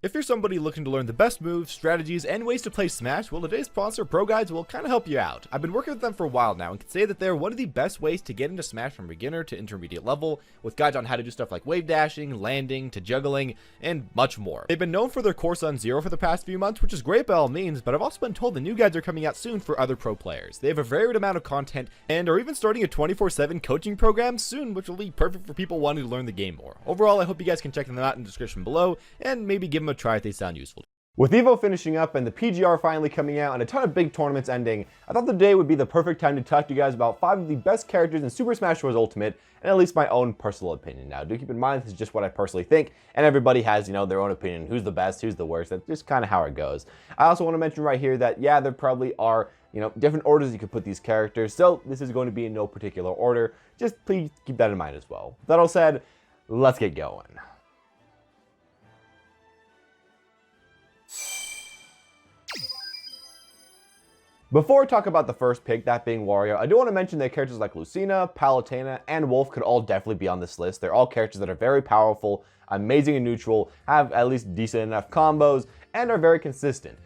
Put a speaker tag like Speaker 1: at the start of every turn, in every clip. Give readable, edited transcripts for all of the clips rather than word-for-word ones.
Speaker 1: If you're somebody looking to learn the best moves, strategies, and ways to play Smash, well, today's sponsor, Pro Guides, will kind of help you out. I've been working with them for a while now and can say that they're one of the best ways to get into Smash from beginner to intermediate level, with guides on how to do stuff like wave dashing, landing, to juggling, and much more. They've been known for their course on Zero for the past few months, which is great by all means, but I've also been told the new guides are coming out soon for other pro players. They have a varied amount of content and are even starting a 24/7 coaching program soon, which will be perfect for people wanting to learn the game more. Overall, I hope you guys can check them out in the description below and maybe give them a try if they sound useful.
Speaker 2: With EVO finishing up and the PGR finally coming out and a ton of big tournaments ending, I thought the day would be the perfect time to talk to you guys about 5 of the best characters in Super Smash Bros. Ultimate, and at least my own personal opinion. Now, do keep in mind, this is just what I personally think, and everybody has, their own opinion. Who's the best, who's the worst, that's just kind of how it goes. I also want to mention right here that, yeah, there probably are, different orders you could put these characters, so this is going to be in no particular order. Just please keep that in mind as well. That all said, let's get going. Before I talk about the first pick, that being Wario, I do want to mention that characters like Lucina, Palutena, and Wolf could all definitely be on this list. They're all characters that are very powerful, amazing and neutral, have at least decent enough combos, and are very consistent.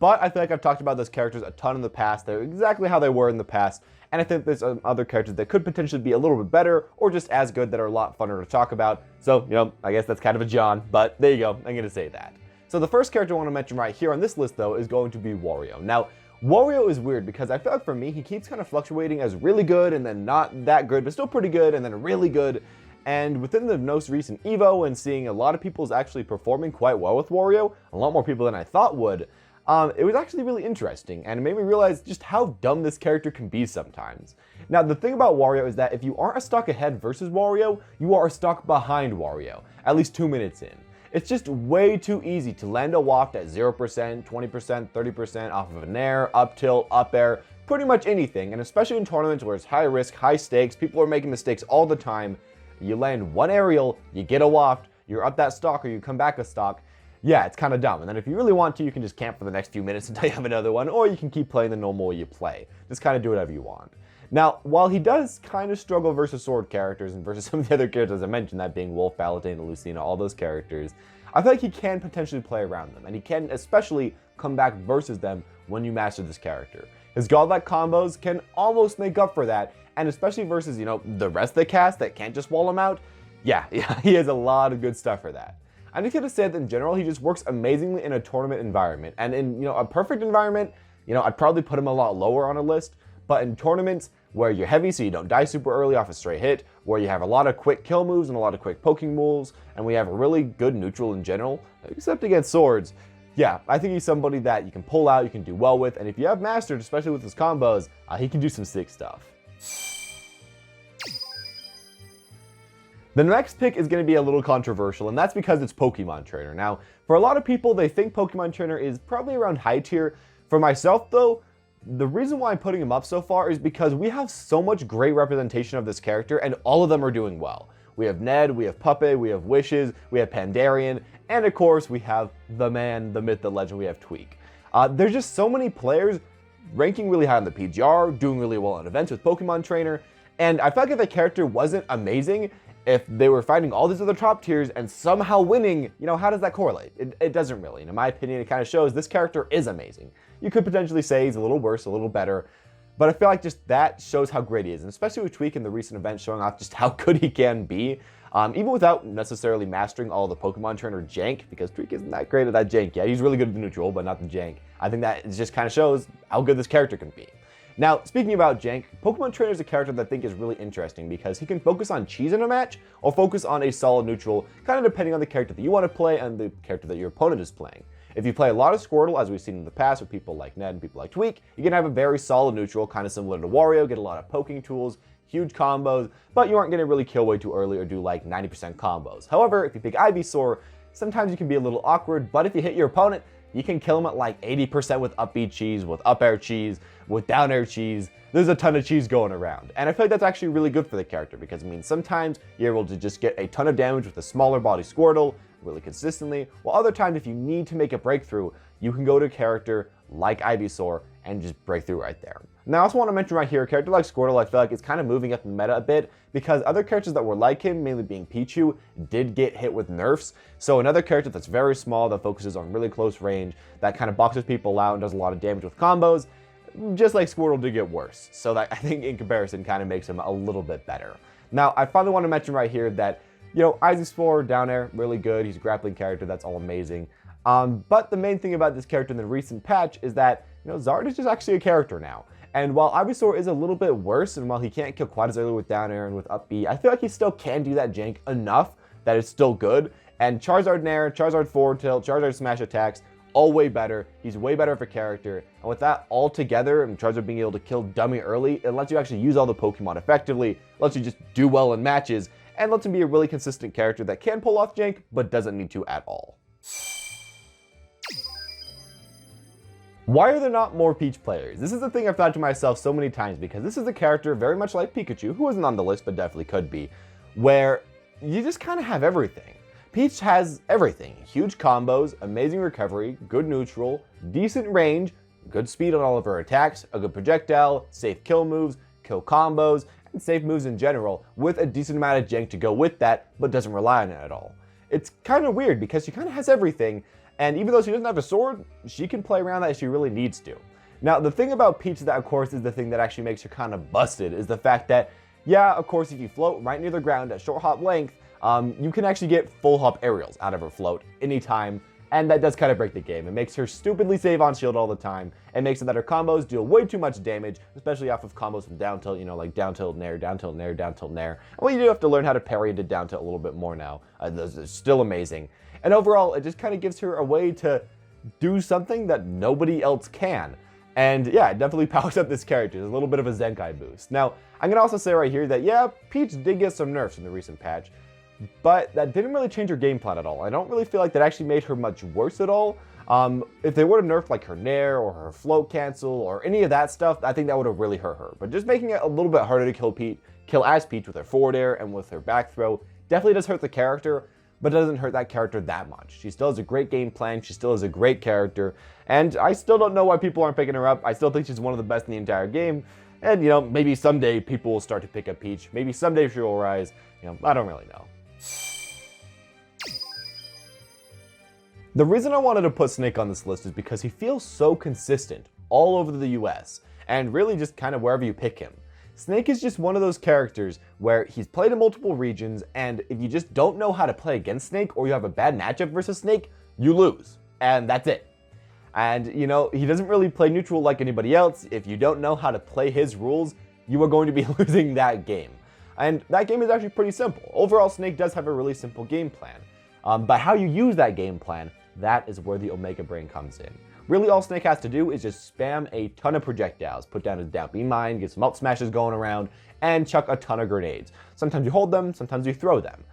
Speaker 2: But I feel like I've talked about those characters a ton in the past. They're exactly how they were in the past, and I think there's other characters that could potentially be a little bit better, or just as good, that are a lot funner to talk about. So, I guess that's kind of a John, but there you go, I'm going to say that. So the first character I want to mention right here on this list, though, is going to be Wario. Now, Wario is weird because I feel like for me, he keeps kind of fluctuating as really good and then not that good, but still pretty good and then really good. And within the most recent EVO and seeing a lot of people's actually performing quite well with Wario, a lot more people than I thought would, it was actually really interesting and it made me realize just how dumb this character can be sometimes. Now, the thing about Wario is that if you aren't a stock ahead versus Wario, you are a stock behind Wario, at least 2 minutes in. It's just way too easy to land a waft at 0%, 20%, 30% off of an air, up tilt, up air, pretty much anything, and especially in tournaments where it's high risk, high stakes, people are making mistakes all the time. You land one aerial, you get a waft, you're up that stock or you come back a stock. Yeah, it's kind of dumb, and then if you really want to, you can just camp for the next few minutes until you have another one, or you can keep playing the normal way you play. Just kind of do whatever you want. Now, while he does kind of struggle versus sword characters and versus some of the other characters I mentioned, that being Wolf, Palutena, Lucina, all those characters, I feel like he can potentially play around them, and he can especially come back versus them when you master this character. His godlike combos can almost make up for that, and especially versus, the rest of the cast that can't just wall him out, yeah, he has a lot of good stuff for that. I just gotta say that in general, he just works amazingly in a tournament environment, and in, a perfect environment, I'd probably put him a lot lower on a list, but in tournaments where you're heavy so you don't die super early off a straight hit, where you have a lot of quick kill moves and a lot of quick poking moves, and we have a really good neutral in general, except against swords, yeah, I think he's somebody that you can pull out, you can do well with, and if you have mastered, especially with his combos, he can do some sick stuff. The next pick is going to be a little controversial, and that's because it's Pokemon Trainer. Now, for a lot of people, they think Pokemon Trainer is probably around high tier. For myself, though, the reason why I'm putting him up so far is because we have so much great representation of this character, and all of them are doing well. We have Ned, we have Puppet, we have Wishes, we have Pandarian, and of course, we have the man, the myth, the legend, we have Tweak. There's just so many players ranking really high on the PGR, doing really well at events with Pokemon Trainer, and I felt like if a character wasn't amazing, if they were fighting all these other top tiers and somehow winning, how does that correlate? It doesn't really. And in my opinion, it kind of shows this character is amazing. You could potentially say he's a little worse, a little better, but I feel like just that shows how great he is, and especially with Tweak in the recent event showing off just how good he can be, even without necessarily mastering all the Pokemon Trainer jank, because Tweak isn't that great at that jank yet. He's really good at the neutral, but not the jank. I think that just kind of shows how good this character can be. Now, speaking about jank, Pokemon Trainer is a character that I think is really interesting because he can focus on cheese in a match or focus on a solid neutral, kind of depending on the character that you want to play and the character that your opponent is playing. If you play a lot of Squirtle, as we've seen in the past with people like Ned and people like Tweak, you can have a very solid neutral, kind of similar to Wario, get a lot of poking tools, huge combos, but you aren't going to really kill way too early or do like 90% combos. However, if you pick Ivysaur, sometimes you can be a little awkward, but if you hit your opponent, you can kill him at like 80% with up B cheese, with up air cheese, with down air cheese. There's a ton of cheese going around. And I feel like that's actually really good for the character because it means sometimes you're able to just get a ton of damage with a smaller body Squirtle really consistently, while other times if you need to make a breakthrough, you can go to a character like Ivysaur and just break through right there. Now I also want to mention right here, a character like Squirtle I feel like is kind of moving up the meta a bit because other characters that were like him, mainly being Pichu, did get hit with nerfs. So another character that's very small, that focuses on really close range, that kind of boxes people out and does a lot of damage with combos, just like Squirtle did get worse. So that I think in comparison kind of makes him a little bit better. Now I finally want to mention right here that, you know, Ice Explorer down air, really good. He's a grappling character, that's all amazing. But the main thing about this character in the recent patch is that, you know, Zard is just actually a character now. And while Ivysaur is a little bit worse, and while he can't kill quite as early with down air and with up B, I feel like he still can do that jank enough that it's still good. And Charizard Nair, Charizard forward tilt, Charizard smash attacks, all way better. He's way better of a character. And with that all together, and Charizard being able to kill dummy early, it lets you actually use all the Pokemon effectively, lets you just do well in matches, and lets him be a really consistent character that can pull off jank, but doesn't need to at all. Why are there not more Peach players? This is the thing I've thought to myself so many times, because this is a character very much like Pikachu, who isn't on the list but definitely could be, where you just kind of have everything. Peach has everything. Huge combos, amazing recovery, good neutral, decent range, good speed on all of her attacks, a good projectile, safe kill moves, kill combos, and safe moves in general, with a decent amount of jank to go with that, but doesn't rely on it at all. It's kind of weird because she kind of has everything, and even though she doesn't have a sword, she can play around that if she really needs to. Now, the thing about Peach that, of course, is the thing that actually makes her kind of busted, is the fact that, yeah, of course, if you float right near the ground at short hop length, you can actually get full hop aerials out of her float anytime, and that does kind of break the game. It makes her stupidly save on shield all the time, and makes it that her combos deal way too much damage, especially off of combos from down tilt, you know, like down tilt, nair, down tilt, nair, down tilt, nair. And well, you do have to learn how to parry into down tilt a little bit more now. It's still amazing. And overall, it just kind of gives her a way to do something that nobody else can. And yeah, it definitely powers up this character. There's a little bit of a Zenkai boost. Now, I'm going to also say right here that, yeah, Peach did get some nerfs in the recent patch, but that didn't really change her game plan at all. I don't really feel like that actually made her much worse at all. If they would have nerfed like her nair or her float cancel or any of that stuff, I think that would have really hurt her. But just making it a little bit harder to kill as Peach with her forward air and with her back throw definitely does hurt the character, but doesn't hurt that character that much. She still has a great game plan, she still is a great character, and I still don't know why people aren't picking her up. I still think she's one of the best in the entire game, and you know, maybe someday people will start to pick up Peach, maybe someday she will rise, you know, I don't really know. The reason I wanted to put Snake on this list is because he feels so consistent all over the US, and really just kind of wherever you pick him. Snake is just one of those characters where he's played in multiple regions, and if you just don't know how to play against Snake, or you have a bad matchup versus Snake, you lose. And that's it. And, you know, he doesn't really play neutral like anybody else. If you don't know how to play his rules, you are going to be losing that game. And that game is actually pretty simple. Overall, Snake does have a really simple game plan. But how you use that game plan, that is where the Omega Brain comes in. Really, all Snake has to do is just spam a ton of projectiles, put down his down B mine, get some up smashes going around, and chuck a ton of grenades. Sometimes you hold them, sometimes you throw them.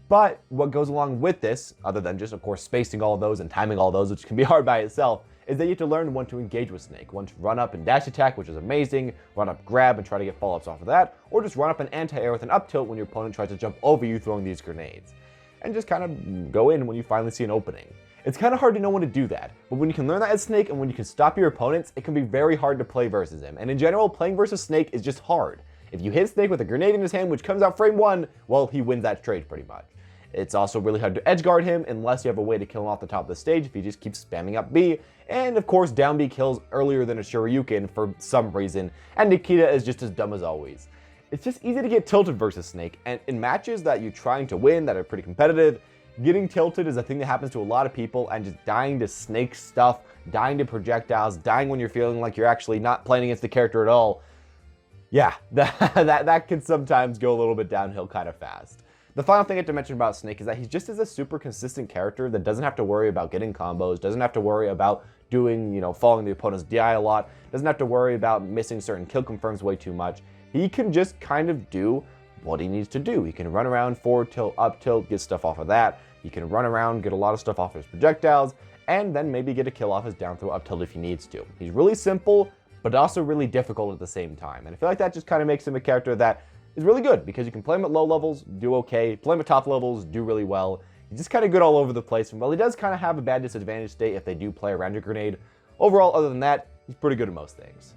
Speaker 2: But what goes along with this, other than just, of course, spacing all of those and timing all those, which can be hard by itself, is that you have to learn when to engage with Snake. When to run up and dash attack, which is amazing, run up grab and try to get follow-ups off of that, or just run up an anti-air with an up tilt when your opponent tries to jump over you throwing these grenades. And just kind of go in when you finally see an opening. It's kind of hard to know when to do that, but when you can learn that as Snake and when you can stop your opponents, it can be very hard to play versus him. And in general, playing versus Snake is just hard. If you hit Snake with a grenade in his hand, which comes out frame 1, well, he wins that trade pretty much. It's also really hard to edge guard him unless you have a way to kill him off the top of the stage if he just keeps spamming up B. And of course, down B kills earlier than a Shoryuken for some reason, and Nikita is just as dumb as always. It's just easy to get tilted versus Snake, and in matches that you're trying to win that are pretty competitive, getting tilted is a thing that happens to a lot of people, and just dying to Snake stuff, dying to projectiles, dying when you're feeling like you're actually not playing against the character at all. Yeah, that can sometimes go a little bit downhill kind of fast. The final thing I have to mention about Snake is that he just is a super consistent character that doesn't have to worry about getting combos, doesn't have to worry about doing, you know, following the opponent's DI a lot, doesn't have to worry about missing certain kill confirms way too much. He can just kind of do what he needs to do. He can run around, forward tilt, up tilt, get stuff off of that. He can run around, get a lot of stuff off his projectiles, and then maybe get a kill off his down throw, up tilt if he needs to. He's really simple, but also really difficult at the same time. And I feel like that just kind of makes him a character that is really good, because you can play him at low levels, do okay, play him at top levels, do really well. He's just kind of good all over the place, and while he does kind of have a bad disadvantage state if they do play around your grenade, overall, other than that, he's pretty good at most things.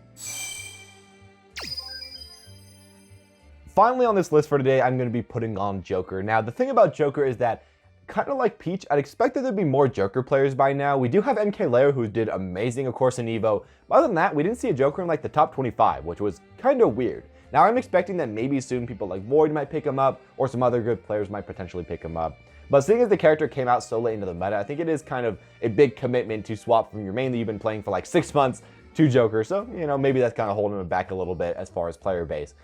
Speaker 2: finally on this list for today, I'm going to be putting on JoeK. Now, the thing about JoeK is that, kind of like Peach, I'd expect that there'd be more JoeK players by now. We do have MKLeo, who did amazing, of course, in EVO. But other than that, we didn't see a JoeK in like the top 25, which was kind of weird. Now, I'm expecting that maybe soon people like Void might pick him up, or some other good players might potentially pick him up. But seeing as the character came out so late into the meta, I think it is kind of a big commitment to swap from your main that you've been playing for like 6 months to JoeK. So, you know, maybe that's kind of holding him back a little bit as far as player base.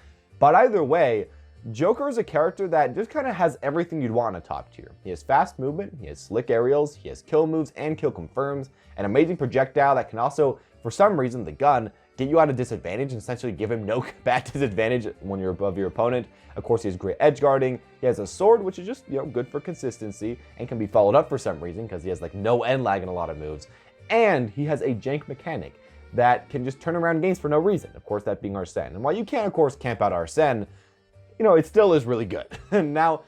Speaker 2: But either way, JoeK is a character that just kind of has everything you'd want in a top tier. He has fast movement, he has slick aerials, he has kill moves and kill confirms, an amazing projectile that can also, for some reason, the gun, get you out of disadvantage and essentially give him no combat disadvantage when you're above your opponent. Of course, he has great edge guarding. He has a sword, which is just, you know, good for consistency and can be followed up for some reason because he has like no end lag in a lot of moves. And he has a jank mechanic that can just turn around games for no reason. Of course, that being Arsene. And while you can, of course, camp out Arsene, you know, it still is really good. Now,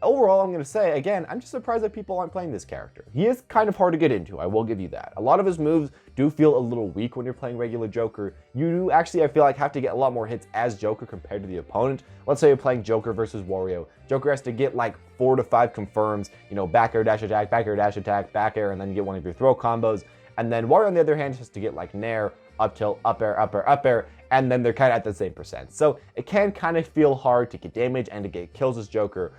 Speaker 2: overall, I'm going to say, again, I'm just surprised that people aren't playing this character. He is kind of hard to get into, I will give you that. A lot of his moves do feel a little weak when you're playing regular JoeK. You do actually, I feel like, have to get a lot more hits as JoeK compared to the opponent. Let's say you're playing JoeK versus Wario. JoeK has to get like 4 to 5 confirms, you know, back air dash attack, back air dash attack, back air, and then you get one of your throw combos. And then Wario, on the other hand, has to get like nair, up tilt, up air, up air, up air, and then they're kind of at the same percent. So it can kind of feel hard to get damage and to get kills as JoeK.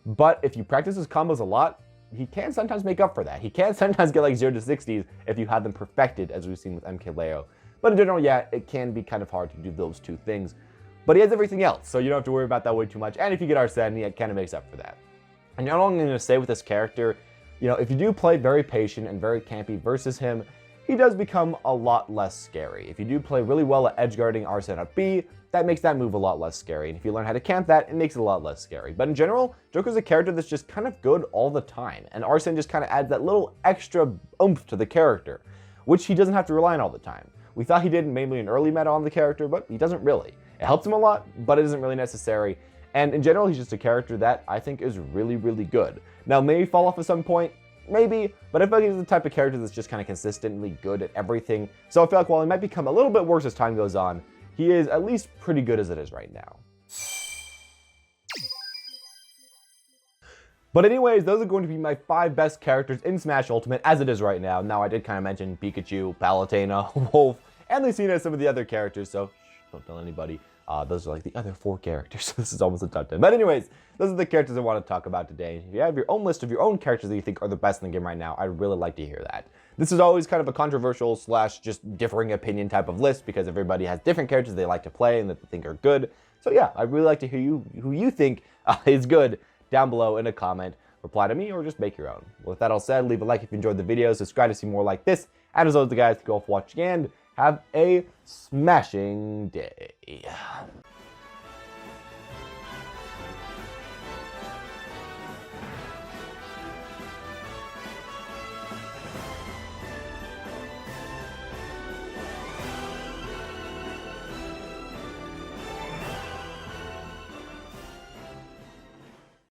Speaker 2: But if you practice his combos a lot, he can sometimes make up for that. He can sometimes get like 0 to 60s if you have them perfected, as we've seen with MKLeo. But in general, yeah, it can be kind of hard to do those two things. But he has everything else, so you don't have to worry about that way too much. And if you get Arsene, it kind of makes up for that. And all I'm going to say with this character, you know, if you do play very patient and very campy versus him, he does become a lot less scary. If you do play really well at edge guarding Arsene up B, that makes that move a lot less scary. And if you learn how to camp that, it makes it a lot less scary. But in general, JoeK is a character that's just kind of good all the time. And Arsene just kind of adds that little extra oomph to the character, which he doesn't have to rely on all the time. We thought he did mainly in early meta on the character, but he doesn't really. It helps him a lot, but it isn't really necessary. And in general, he's just a character that I think is really, really good. Now, maybe fall off at some point, maybe, but I feel like he's the type of character that's just kind of consistently good at everything. So I feel like while he might become a little bit worse as time goes on, he is at least pretty good as it is right now. But anyways, those are going to be my 5 best characters in Smash Ultimate as it is right now. Now, I did kind of mention Pikachu, Palutena, Wolf, and Lucina as some of the other characters, so don't tell anybody. Those are like the other 4 characters, so this is almost a top 10. But anyways, those are the characters I want to talk about today. If you have your own list of your own characters that you think are the best in the game right now, I'd really like to hear that. This is always kind of a controversial / just differing opinion type of list because everybody has different characters they like to play and that they think are good. So yeah, I'd really like to hear who you think is good down below in a comment. Reply to me or just make your own. With that all said, leave a like if you enjoyed the video, subscribe to see more like this, and as always, guys, go off watching and have a smashing day.